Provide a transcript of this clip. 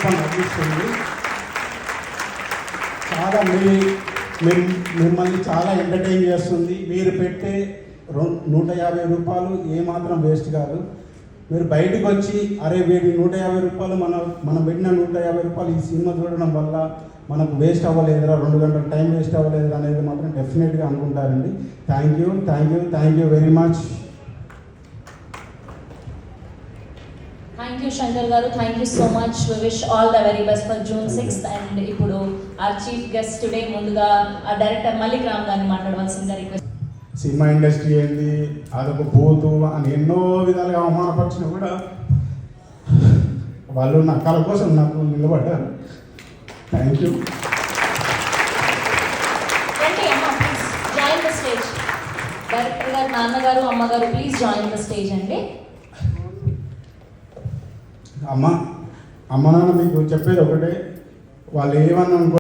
రూపం లభిస్తుంది. చాలా మిమ్మల్ని చాలా ఎంటర్టైన్ చేస్తుంది. మీరు పెట్టే 150 రూపాయలు ఏమాత్రం వేస్ట్ కాదు. మీరు బయటకు వచ్చి అరే వీడి 150 రూపాయలు మనం పెట్టిన 150 రూపాయలు ఈ సినిమా చూడడం వల్ల మనకు వేస్ట్ అవ్వలేదురా, 2 గంటల టైం వేస్ట్ అవ్వలేదురా అనేది మాత్రం డెఫినెట్గా అనుకుంటారండి. Thank you very much. Thank you Shankar garu, thank you so much. We wish all the very best for June 6th. And ఇప్పుడు ఆర్ చీఫ్ గెస్ట్ టుడే ముందుగా ఆ డైరెక్టర్ మల్లిక్ రామ్ గారిని మాట్లాడవలసిందిగా రిక్వెస్ట్. సినిమా ఇండస్ట్రీ ఏంటి అదొక పోతు అని ఎన్నో విధాలుగా అవమానపరిచినా కూడా వాళ్ళు నా కళ కోసం నాకు నిలబడ్డారు. Thank you. డైరెక్టర్ గారు, నాన్నగారు, అమ్మగారు ప్లీజ్ జాయిన్ ద స్టేజ్ అండి. అమ్మ నాన్న మీకు చెప్పేది ఒకటే, వాళ్ళు ఏమన్నా